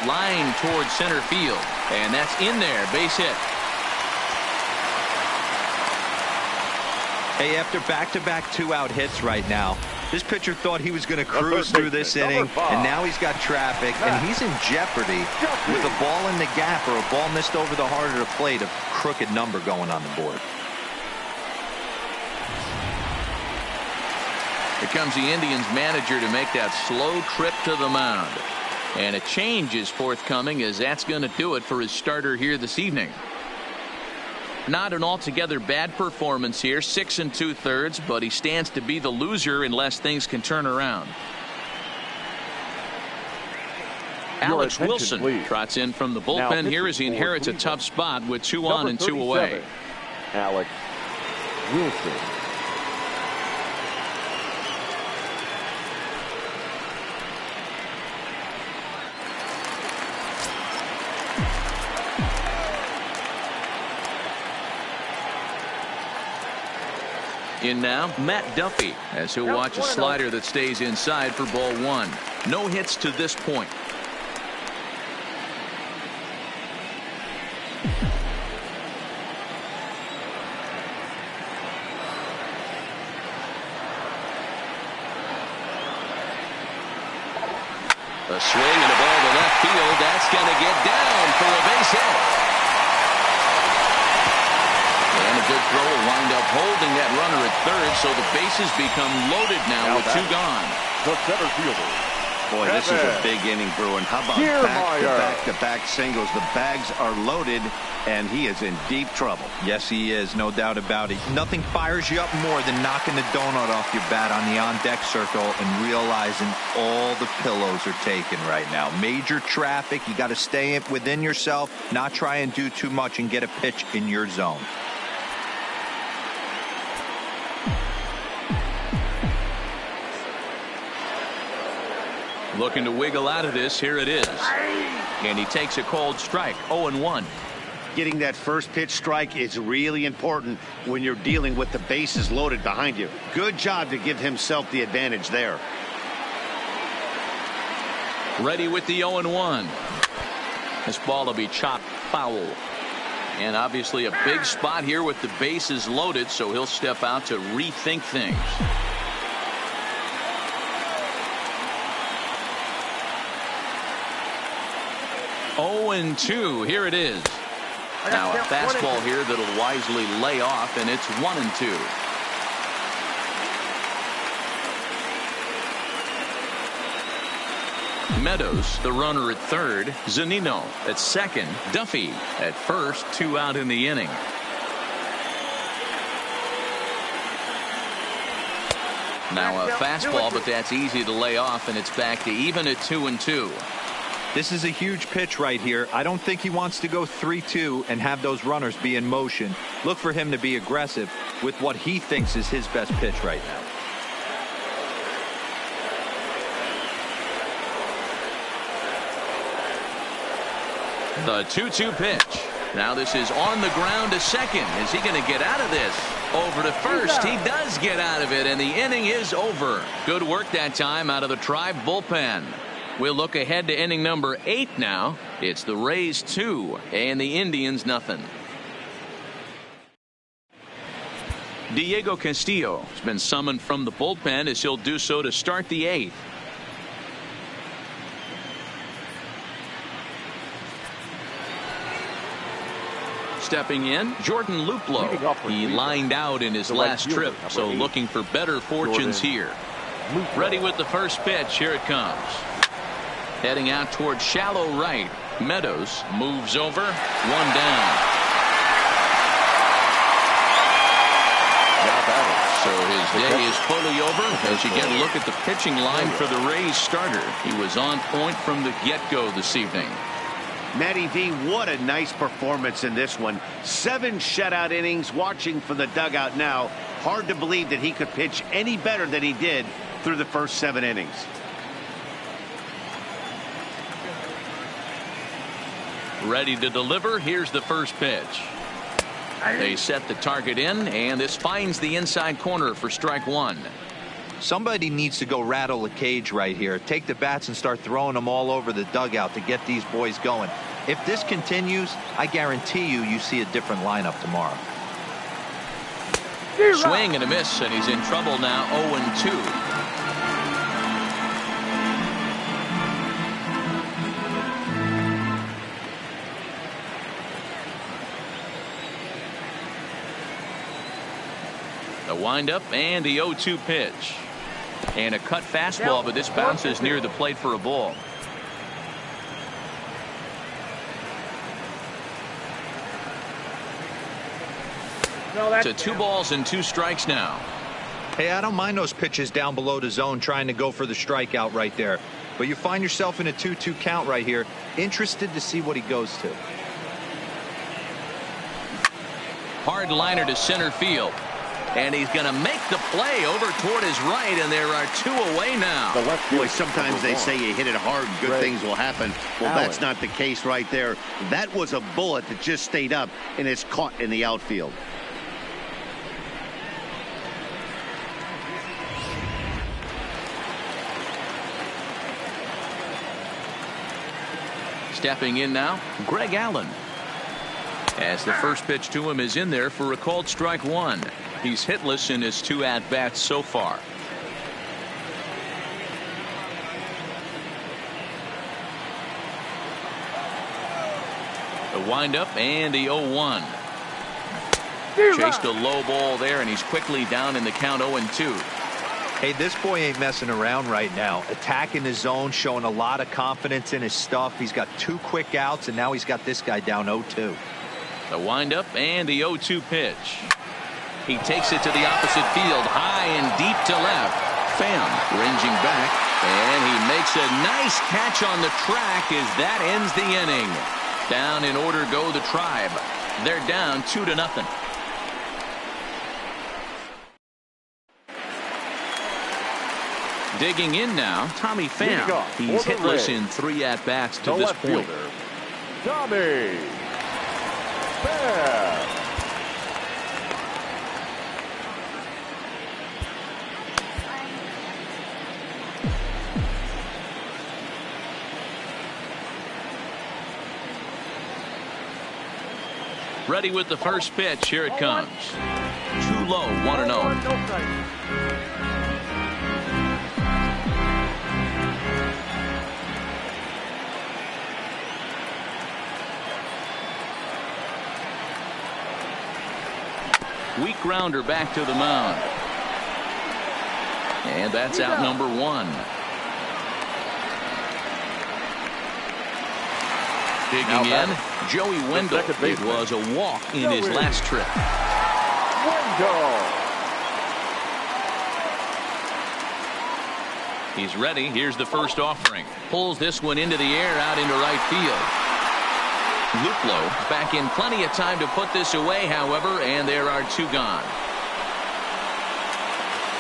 Line towards center field, and that's in there. Base hit. Hey, after back-to-back 2-out hits right now, this pitcher thought he was going to cruise through this inning, and now he's got traffic, and he's in jeopardy with a ball in the gap or a ball missed over the heart of the plate, a crooked number going on the board. Here comes the Indians manager to make that slow trip to the mound. And a change is forthcoming, as that's going to do it for his starter here this evening. Not an altogether bad performance here, 6 2/3, but he stands to be the loser unless things can turn around. Alex Wilson trots in from the bullpen here as he inherits a tough spot with 2 on and 2 away. Alex Wilson. In now, Matt Duffy, as he'll watch a slider that stays inside for ball 1. No hits to this point. A swing and a ball to left field. That's going to get down for a base hit. And a good throw will wind up holding that runner at third, so the bases become loaded now with 2 gone. The center fielder. Boy, this is a big inning, Bruin. How about back-to-back singles? The bags are loaded, and he is in deep trouble. Yes, he is, no doubt about it. Nothing fires you up more than knocking the donut off your bat on the on-deck circle and realizing all the pillows are taken right now. Major traffic. You got to stay within yourself, not try and do too much, and get a pitch in your zone. Looking to wiggle out of this. Here it is. And he takes a called strike. 0-1. Getting that first pitch strike is really important when you're dealing with the bases loaded behind you. Good job to give himself the advantage there. Ready with the 0-1. This ball will be chopped foul. And obviously a big spot here with the bases loaded, so he'll step out to rethink things. Oh, and 2. Here it is. Now a fastball here that'll wisely lay off, and it's 1-2. Meadows, the runner at third. Zunino at second. Duffy at first. 2 out in the inning. Now a fastball, but that's easy to lay off, and it's back to even at 2-2. This is a huge pitch right here. I don't think he wants to go 3-2 and have those runners be in motion. Look for him to be aggressive with what he thinks is his best pitch right now. The 2-2 pitch. Now this is on the ground to second. Is he going to get out of this? Over to first. He does get out of it, and the inning is over. Good work that time out of the Tribe bullpen. We'll look ahead to inning number 8 now. It's the Rays 2 and the Indians nothing. Diego Castillo has been summoned from the bullpen as he'll do so to start the 8th. Stepping in, Jordan Luplow. He lined out in his last trip, so looking for better fortunes here. Ready with the first pitch. Here it comes. Heading out towards shallow right. Meadows moves over. 1 down. So his day is fully over as you get a look at the pitching line for the Rays starter. He was on point from the get-go this evening. Matty V, what a nice performance in this one. 7 shutout innings. Watching from the dugout now, hard to believe that he could pitch any better than he did through the first 7 innings. Ready to deliver. Here's the first pitch. They set the target in, and this finds the inside corner for strike 1. Somebody needs to go rattle the cage right here. Take the bats and start throwing them all over the dugout to get these boys going. If this continues, I guarantee you see a different lineup tomorrow. Swing and a miss, and he's in trouble now. 0-2. The windup and the 0-2 pitch. And a cut fastball, but this bounces near the plate for a ball. To 2 balls and 2 strikes now. Hey, I don't mind those pitches down below the zone trying to go for the strikeout right there. But you find yourself in a 2-2 count right here. Interested to see what he goes to. Hard liner to center field. And he's going to make the play over toward his right, and there are 2 away now. Boy, sometimes they say you hit it hard, good things will happen. Well, that's not the case right there. That was a bullet that just stayed up and is caught in the outfield. Stepping in now, Greg Allen. As the first pitch to him is in there for a called strike 1. He's hitless in his 2 at-bats so far. The windup and the 0-1. Chased a low ball there, and he's quickly down in the count 0-2. Hey, this boy ain't messing around right now. Attacking his zone, showing a lot of confidence in his stuff. He's got 2 quick outs, and now he's got this guy down 0-2. The windup and the 0-2 pitch. He takes it to the opposite field, high and deep to left. Pham ranging back, and he makes a nice catch on the track as that ends the inning. Down in order go the Tribe. They're down 2-0. Digging in now, Tommy Pham. He's hitless in 3 at-bats to this point. Tommy Pham. Ready with the first pitch. Here it comes. Too low, 1-0. Weak grounder back to the mound. And that's out number 1. Digging in, Joey Wendell. It was a walk in his last trip. He's ready. Here's the first offering. Pulls this one into the air out into right field. Luplow back in plenty of time to put this away, however, and there are 2 gone.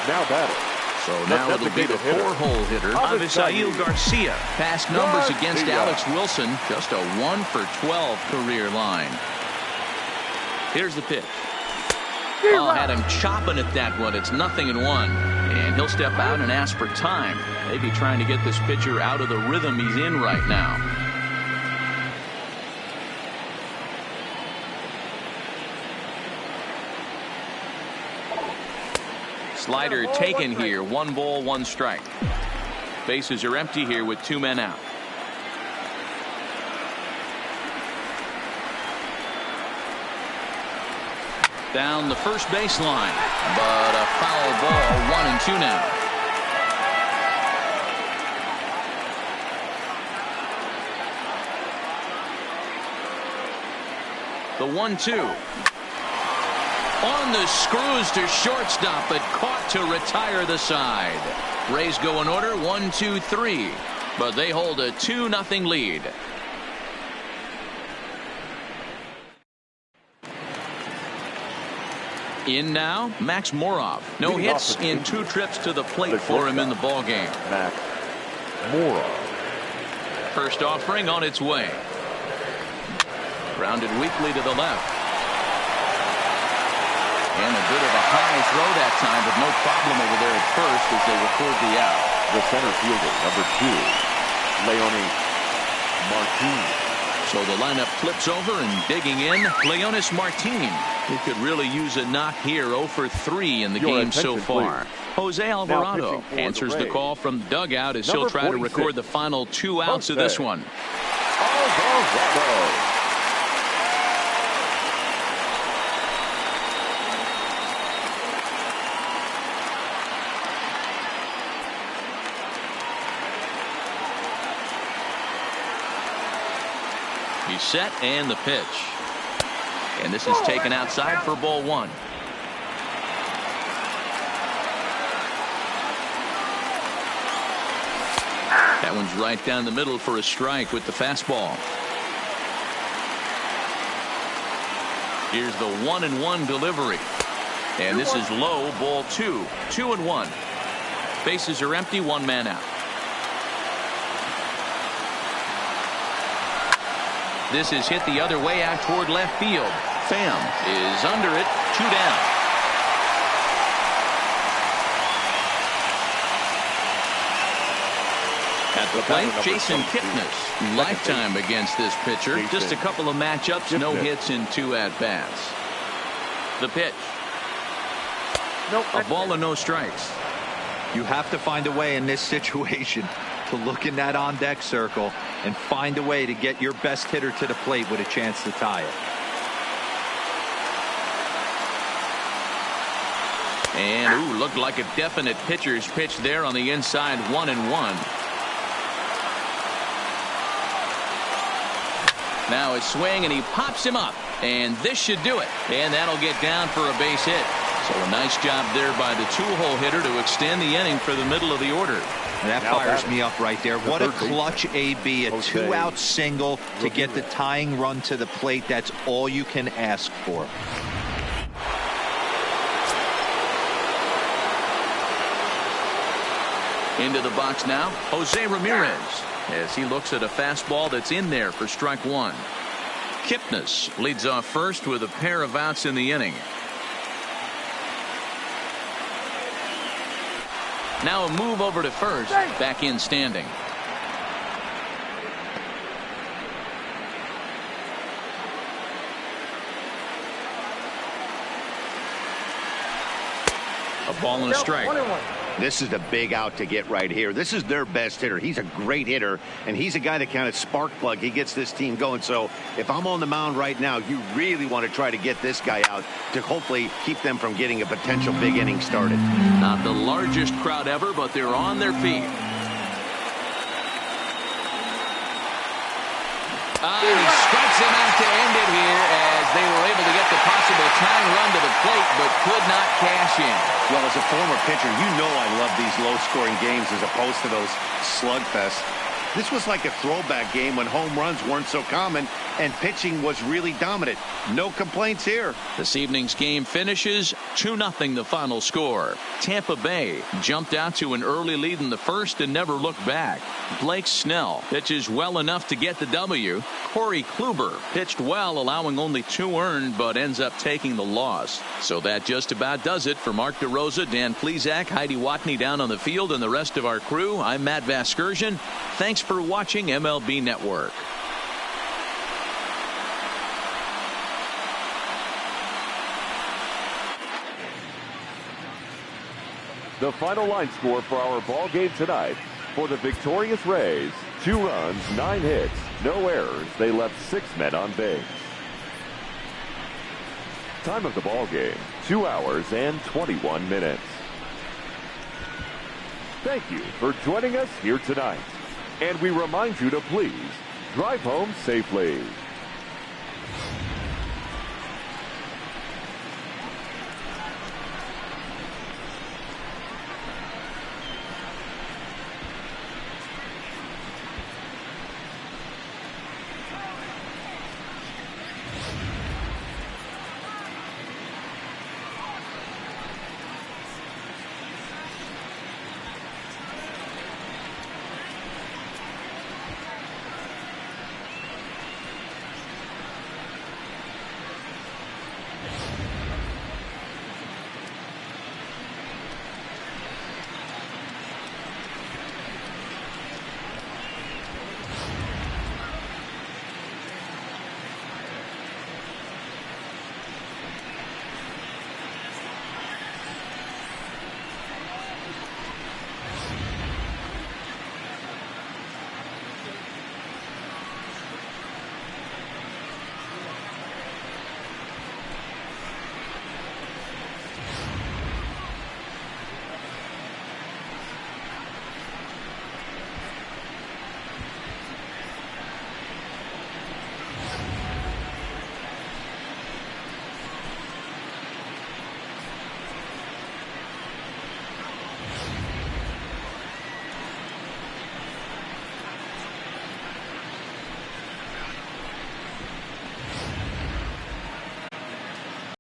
Now batting. So now it'll be the 4-hole hitter, Avisail Garcia. Past numbers against Alex Wilson, just a 1-for-12 career line. Here's the pitch. Oh, had him chopping at that one. It's 0-1. And he'll step out and ask for time. Maybe trying to get this pitcher out of the rhythm he's in right now. Slider taken here. 1 ball, 1 strike. Bases are empty here with 2 men out. Down the first baseline, but a foul ball. 1-2 now. The 1-2. On the screws to shortstop, but caught to retire the side. Rays go in order 1, 2, 3, but they hold a 2-0 lead. In now, Max Moroff. No hits in 2 trips to the plate for him in the ball game. Max Moroff. First offering on its way. Grounded weakly to the left. And a bit of a high throw that time, but no problem over there at first as they record the out. The center fielder, number 2, Leonis Martin. So the lineup flips over and digging in, Leonis Martin. He could really use a knock here. 0 for 3 in the game so far. Please. Jose Alvarado answers the call from the dugout as he'll try to record the final 2 outs of this one. Alvarado. He's set and the pitch. And this is taken outside for ball 1. That one's right down the middle for a strike with the fastball. Here's the 1-1 delivery. And this is low, ball 2. 2-1. Bases are empty, 1 man out. This is hit the other way out toward left field. Pham is under it. 2 down. At the plate, Jason Kipnis. Lifetime against this pitcher. Just a couple of matchups. No hits in 2 at-bats. The pitch. A ball and no strikes. You have to find a way in this situation to look in that on-deck circle and find a way to get your best hitter to the plate with a chance to tie it. And looked like a definite pitcher's pitch there on the inside. 1-1. Now a swing and he pops him up, and this should do it, and that'll get down for a base hit. So a nice job there by the 2-hole hitter to extend the inning for the middle of the order. And that fires me up right there. What a clutch AB. A 2-out single to get the tying run to the plate. That's all you can ask for. Into the box now, Jose Ramirez, as he looks at a fastball that's in there for strike 1. Kipnis leads off first with a pair of outs in the inning. Now a move over to first, back in standing. A ball and a strike. This is the big out to get right here. This is their best hitter. He's a great hitter, and he's a guy that kind of spark plug. He gets this team going. So if I'm on the mound right now, you really want to try to get this guy out to hopefully keep them from getting a potential big inning started. Not the largest crowd ever, but they're on their feet. And he strikes him out to end it here as they were able to get the possible tying run to the plate, but could not cash in. Well, as a former pitcher, you know I love these low-scoring games as opposed to those slugfests. This was like a throwback game when home runs weren't so common and pitching was really dominant. No complaints here. This evening's game finishes 2-0 the final score. Tampa Bay jumped out to an early lead in the first and never looked back. Blake Snell pitches well enough to get the W. Corey Kluber pitched well, allowing only 2 earned, but ends up taking the loss. So that just about does it for Mark DeRosa, Dan Plesac, Heidi Watney down on the field, and the rest of our crew. I'm Matt Vasgersian. Thanks for watching MLB Network. The final line score for our ball game tonight: for the victorious Rays, 2 runs, 9 hits, no errors. They left 6 men on base. Time of the ball game, 2 hours and 21 minutes. Thank you for joining us here tonight. And we remind you to please drive home safely.